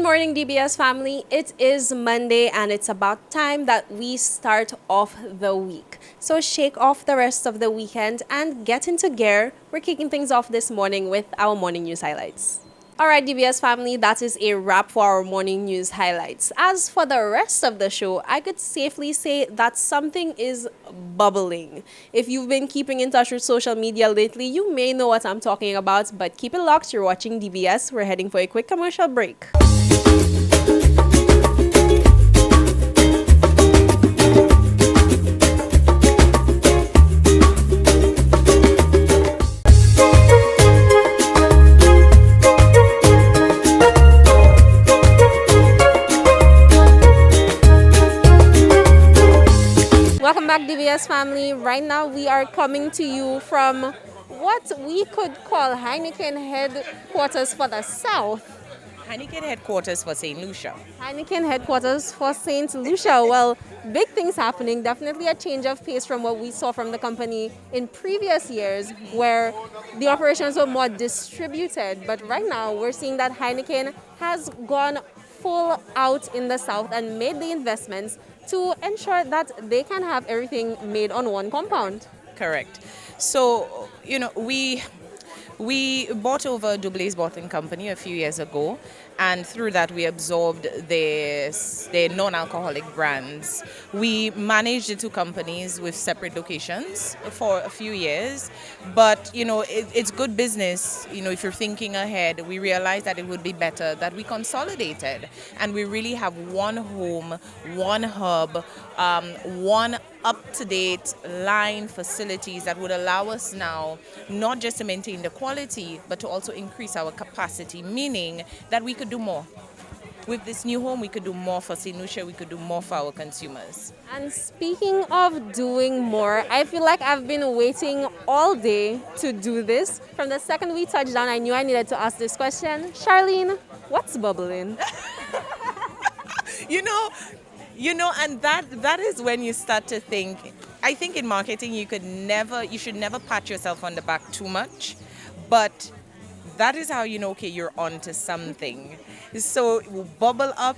morning, DBS family. It is Monday and it's about time that we start off the week. So shake off the rest of the weekend and get into gear. We're kicking things off this morning with our morning news highlights. All right, DBS family, that is a wrap for our morning news highlights. As for the rest of the show, I could safely say that something is bubbling. If you've been keeping in touch with social media lately, you may know what I'm talking about, but keep it locked. You're watching DBS. We're heading for a quick commercial break. Welcome back, DBS family. Right now, we are coming to you from what we could call Heineken headquarters for the South. Heineken headquarters for St. Lucia. Heineken headquarters for St. Lucia. Well, big things happening. Definitely a change of pace from what we saw from the company in previous years, where the operations were more distributed. But right now, we're seeing that Heineken has gone full out in the South and made the investments to ensure that they can have everything made on one compound. Correct. So, we bought over Dublay's Bottling Company a few years ago, and through that we absorbed their non-alcoholic brands. We managed the two companies with separate locations for a few years, but it's good business. If you're thinking ahead, we realized that it would be better that we consolidated and we really have one home, one hub, one up-to-date line facilities that would allow us now not just to maintain the quality but to also increase our capacity, meaning that we could do more. With this new home, we could do more for St. Lucia, we could do more for our consumers. And speaking of doing more, I feel like I've been waiting all day to do this. From the second we touched down, I knew I needed to ask this question. Charlene, what's bubbling? And that is when you start to think. I think in marketing you should never pat yourself on the back too much, but that is how okay, you're on to something. So bubble up,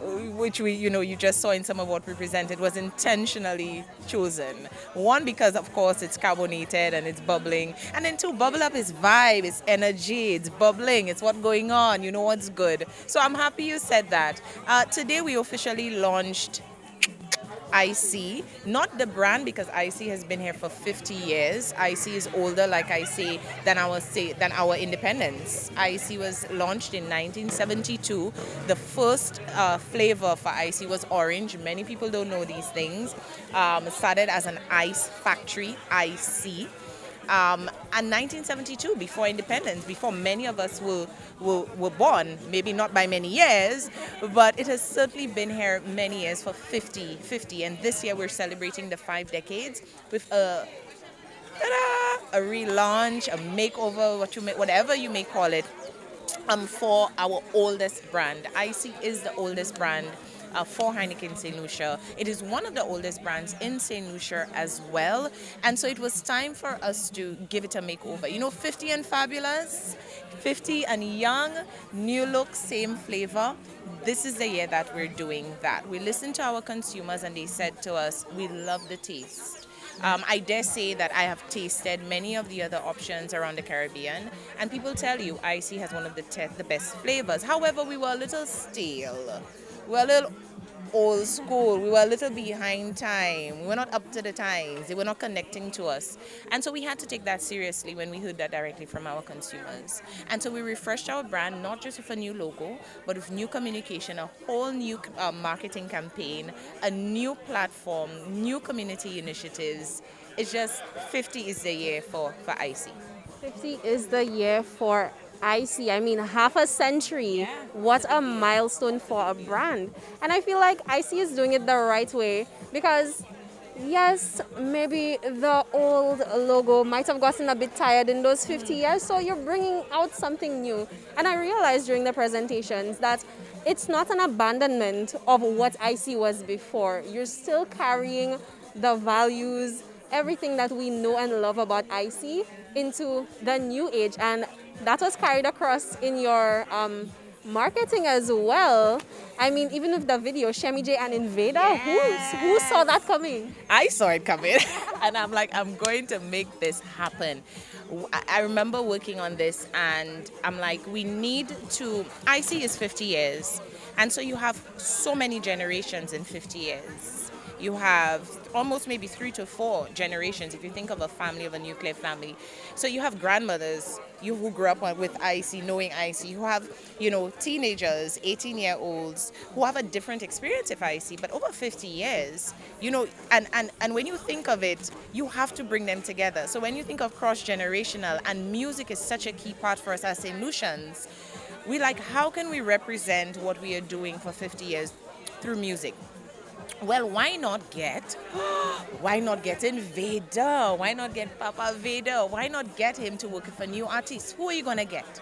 which you just saw in some of what we presented, was intentionally chosen. One, because of course it's carbonated and it's bubbling, and then two, bubble up is vibe, it's energy, it's bubbling, it's what's going on, you know what's good. So I'm happy you said that. Today we officially launched IC, not the brand, because IC has been here for 50 years. IC is older, like I say, than our independence. IC was launched in 1972. The first flavor for IC was orange. Many people don't know these things. It started as an ice factory, IC. And 1972, before independence, before many of us were born, maybe not by many years, but it has certainly been here many years, for 50, and this year we're celebrating the 5 decades with a relaunch, a makeover, whatever you may call it, for our oldest brand. IC is the oldest brand for Heineken St. Lucia. It is one of the oldest brands in St. Lucia as well. And so it was time for us to give it a makeover. 50 and fabulous, 50 and young, new look, same flavor. This is the year that we're doing that. We listened to our consumers and they said to us, we love the taste. I dare say that I have tasted many of the other options around the Caribbean, and people tell you IC has one of the best flavors. However, we were a little stale. We were a little old school. We were a little behind time. We were not up to the times. They were not connecting to us. And so we had to take that seriously when we heard that directly from our consumers. And so we refreshed our brand, not just with a new logo, but with new communication, a whole new marketing campaign, a new platform, new community initiatives. It's just 50 is the year for IC. 50 is the year for IC. I mean, half a century. Yeah. What a milestone for a brand. And I feel like IC is doing it the right way because, yes, maybe the old logo might have gotten a bit tired in those 50 years, so you're bringing out something new. And I realized during the presentations that it's not an abandonment of what IC was before. You're still carrying the values, everything that we know and love about IC into the new age. And that was carried across in your marketing as well. I mean, even with the video, Shemi J and Invader, who saw that coming? I saw it coming, and I'm like, I'm going to make this happen. I remember working on this, and I'm like, we need to. IC is 50 years, and so you have so many generations in 50 years. You have almost maybe 3 to 4 generations if you think of a family, of a nuclear family. So you have grandmothers, you who grew up with IC, knowing IC, who have, teenagers, 18-year-olds, who have a different experience of IC, but over 50 years, and when you think of it, you have to bring them together. So when you think of cross-generational, and music is such a key part for us as St. Lucians, we like, how can we represent what we are doing for 50 years through music? Well, why not get Invader? Why not get Papa Vader? Why not get him to work with a new artist? Who are you gonna get?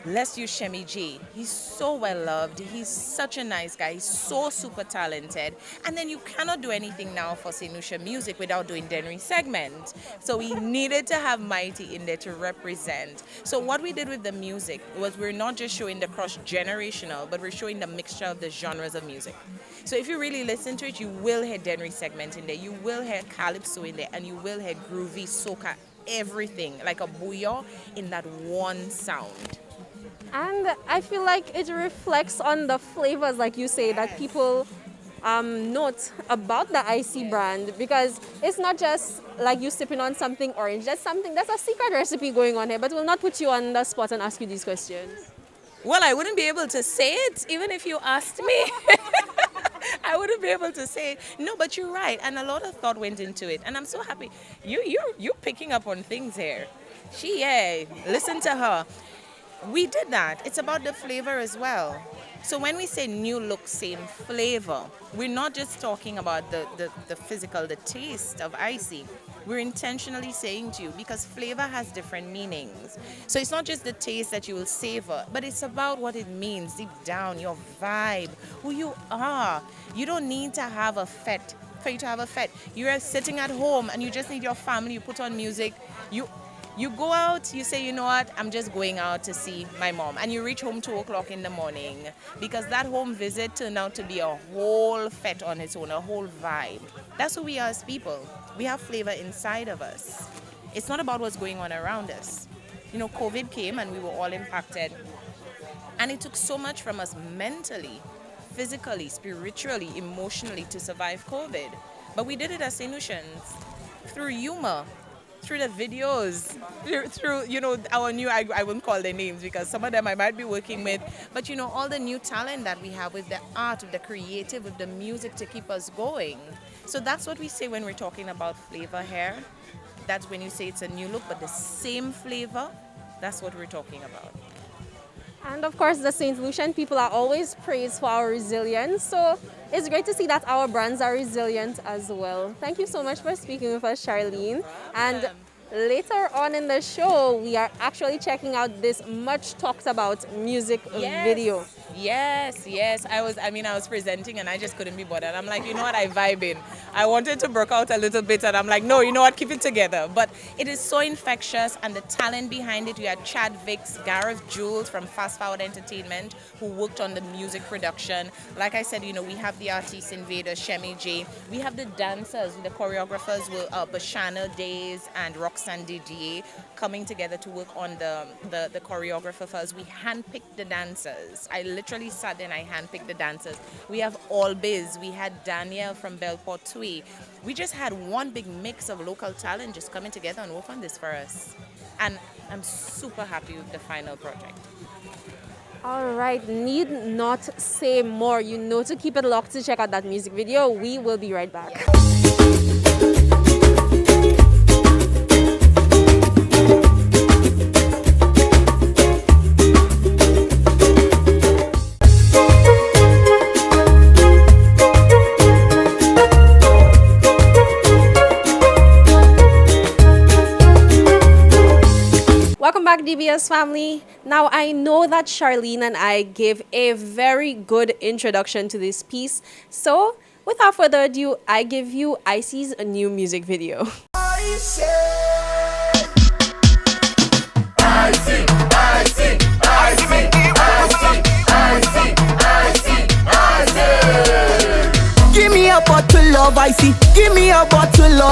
Let's use Shemi J. He's so well loved. He's such a nice guy. He's so super talented. And then you cannot do anything now for St. Lucia music without doing Denry segment. So we needed to have Mighty in there to represent. So what we did with the music was we're not just showing the cross-generational, but we're showing the mixture of the genres of music. So if you really listen to it, you will hear Denry segment in there. You will hear Calypso in there. And you will hear groovy, soca, everything. Like a booyah in that one sound. And I feel like it reflects on the flavors, like you say, that people note about the IC brand, because it's not just like you sipping on something orange. That's a secret recipe going on here, but we'll not put you on the spot and ask you these questions. Well, I wouldn't be able to say it even if you asked me. I wouldn't be able to say it. No, but you're right, and a lot of thought went into it, and I'm so happy. You're picking up on things here. Listen to her. We did that. It's about the flavor as well. So when we say new look, same flavor, we're not just talking about the physical, the taste of IC. We're intentionally saying to you, because flavor has different meanings. So it's not just the taste that you will savor, but it's about what it means deep down, your vibe, who you are. You don't need to have a fete for you to have a fete. You're sitting at home and you just need your family, you put on music, you go out, you say, you know what, I'm just going out to see my mom. And you reach home 2 o'clock in the morning, because that home visit turned out to be a whole fete on its own, a whole vibe. That's who we are as people. We have flavor inside of us. It's not about what's going on around us. COVID came and we were all impacted. And it took so much from us mentally, physically, spiritually, emotionally to survive COVID. But we did it as St. Lucians through humor, through the videos, through our new, I won't call their names because some of them I might be working with, but all the new talent that we have with the art, with the creative, with the music to keep us going. So that's what we say when we're talking about flavor here. That's when you say it's a new look, but the same flavor, that's what we're talking about. And of course, the St. Lucian people are always praised for our resilience. So it's great to see that our brands are resilient as well. Thank you so much for speaking with us, Charlene. And later on in the show, we are actually checking out this much talked about music video. Yes. I was presenting and I just couldn't be bothered. I'm like, you know what, I vibe in. I wanted to break out a little bit and I'm like, no, you know what, keep it together. But it is so infectious, and the talent behind it, we had Chad Vicks, Gareth Jules from Fast Forward Entertainment, who worked on the music production. Like I said, we have the artist Invader, Shemi J. We have the dancers, the choreographers were Bashana Days and Roxanne Didier coming together to work on the choreographer for us. We handpicked the dancers. I literally sat there and I handpicked the dancers. We have All Biz. We had Danielle from Belport Twee. We just had one big mix of local talent just coming together and work on this for us. And I'm super happy with the final project. All right, need not say more. To keep it locked to check out that music video. We will be right back. Welcome back, DBS family. Now, I know that Charlene and I gave a very good introduction to this piece. So, without further ado, I give you IC's new music video.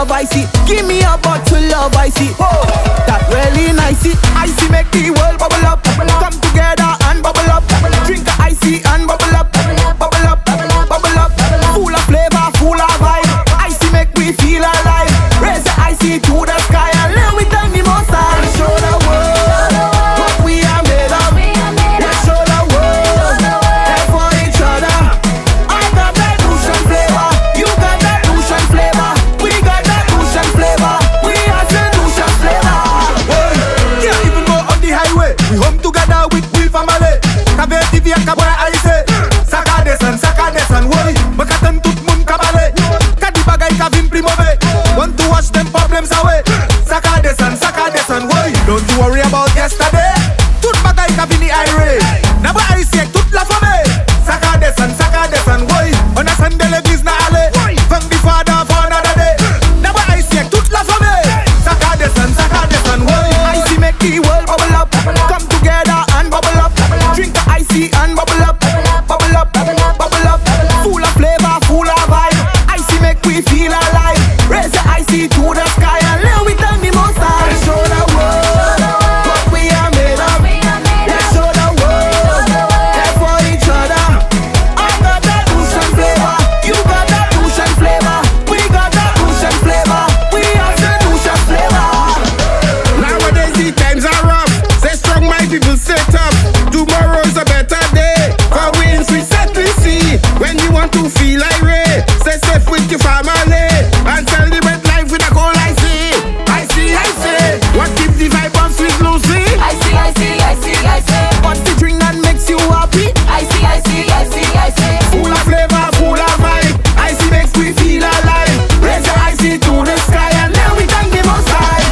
love, I see. Give me a bottle love, I see. Oh, that really nice. I see make the world bubble up. Come together and bubble up. Drink the icy and bubble up. Bubble up, bubble up. Full of flavor, full of vibe. Icy make we feel alive. Raise the icy to the sky and let me thank the most high. Show the world what we are made of. Let's show the world and for each other. I got that ocean flavor. You got that ocean flavor. We got that ocean flavor. We are the ocean flavor. Can't even go on the highway. We home together with we family. Kabe TV and Kabwa I say. Saka desan, woy. Makatan tout moun kabale. Kadi bagay kavin primove. Want to wash them problems away. Saka desan, woy. Don't you worry about yesterday. Tout bagay kavin ni aire. Naba I say tout la fame. Saka desan, woy. On a Sunday l'église na ale. Thank the Father for another day. Naba I say tout la fame. Saka desan, woy. Icy make the world bubble up. Come together and bubble up. Drink the icy and bubble up. Bubble up, bubble up. Full of flavor, full of vibe. Icy make we feel alive. Raise the icy to the sky and let we thank the most high. Let's show the world what we are made of. Let's show the world and for each other. I got that ocean flavor. You got that ocean flavor. We got that ocean flavor. We are the ocean flavor. Nowadays the times are rough. Say strong, my people say tough. Tomorrow's a better day. For wins we set we see. When you want to feel irate, stay safe with your family and celebrate life with a cold I see. What keeps the vibe on Sweet Lucy? I see. What's the drink that makes you happy? I see. Full of flavor, full of vibe. Icy makes we feel alive. Raise your icy to the sky and Now we thank the most high.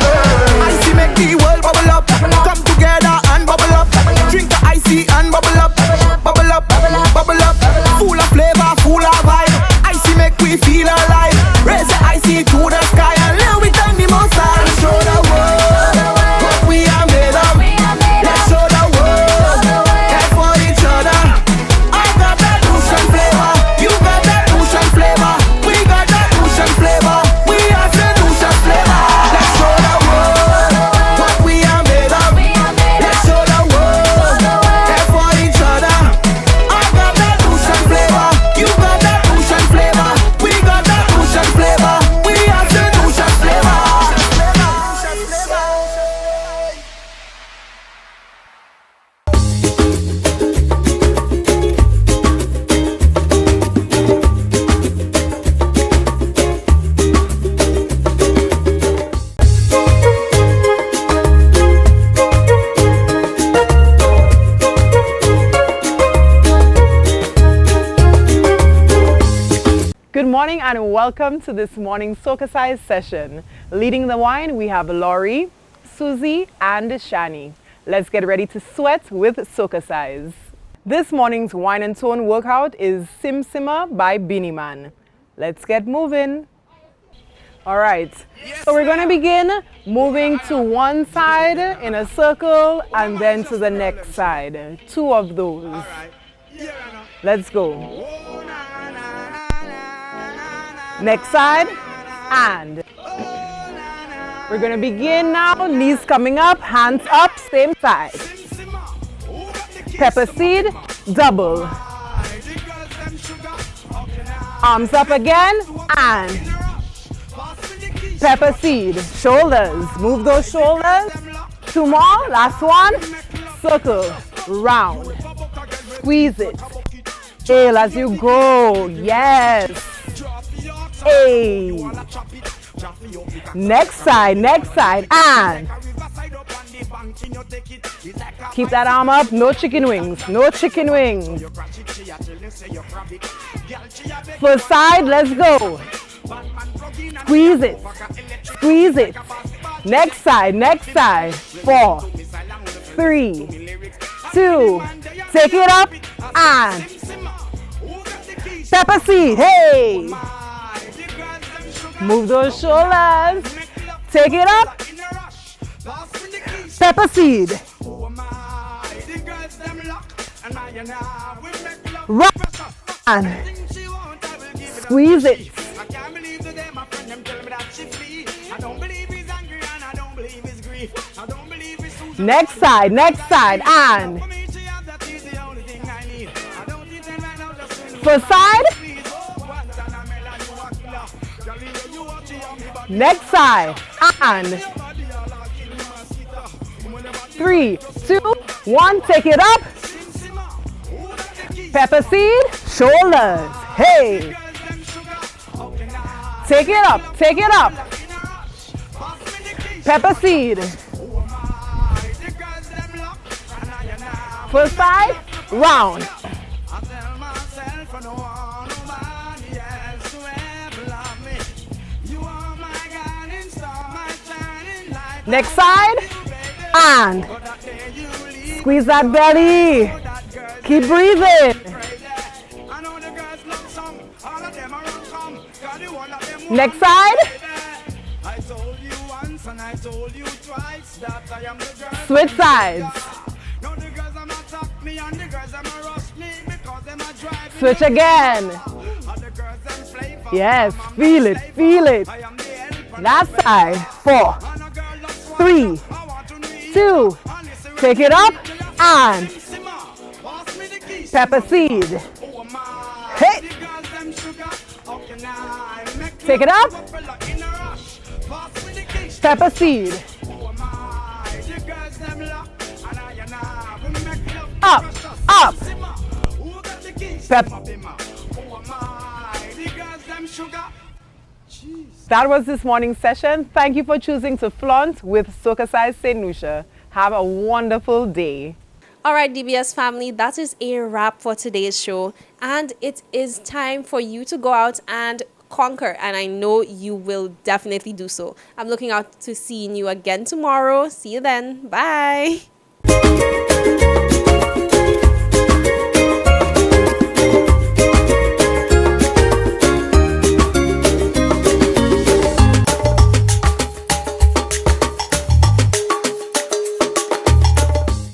Icy make the world bubble up. Come together and bubble up. Drink the icy and bubble up. Bubble up, bubble up. Full of flavor, full of vibe. Icy make we feel alive. Raise the icy to the sky and now we thank the most high. Show the world what we are made of. Let's show the world and for each other. I got that ocean flavor. You got that ocean flavor. We got that ocean flavor. We are the ocean flavor. Let's show the world what we are made of. Let's show the world and for each other. I got that ocean flavor. You got that ocean flavor. We got that ocean flavor. We are the ocean flavor. Good morning and welcome to this morning's Soca Size session. Leading the wine, we have Laurie, Susie, and Shani. Let's get ready to sweat with Soca Size. This morning's wine and tone workout is Sim Simmer by Beanie Man. Let's get moving. All right, so we're going to begin moving to one side in a circle and then to the next side. Two of those. Let's go. Next side, and we're going to begin now. Knees coming up, hands up, same side. Pepper seed, double. Arms up again, and pepper seed. Shoulders, move those shoulders. Two more, last one. Circle, round. Squeeze it. Tail as you go, yes. Hey. Next side, and keep that arm up. No chicken wings, no chicken wings. First side, let's go. Squeeze it, squeeze it. Next side. 4, 3, 2. Take it up and pepper seed. Hey. Move those shoulders. Take it up. Pepper seed. Run. Squeeze it. Next side, and first side, next side, and 3, 2, 1, take it up. Pepper seed, shoulders, hey. Take it up, Pepper seed. First side, round. Next side, and squeeze that belly. Keep breathing. Next side. Switch sides. Switch again. Yes, feel it. That side. 4, 3, 2, take it up and pepper seed. Hey. Take it up. Pepper seed. Up. Pepper. That was this morning's session. Thank you for choosing to flaunt with Soca Size St. Lucia. Have a wonderful day. All right, DBS family, that is a wrap for today's show. And it is time for you to go out and conquer. And I know you will definitely do so. I'm looking out to seeing you again tomorrow. See you then. Bye.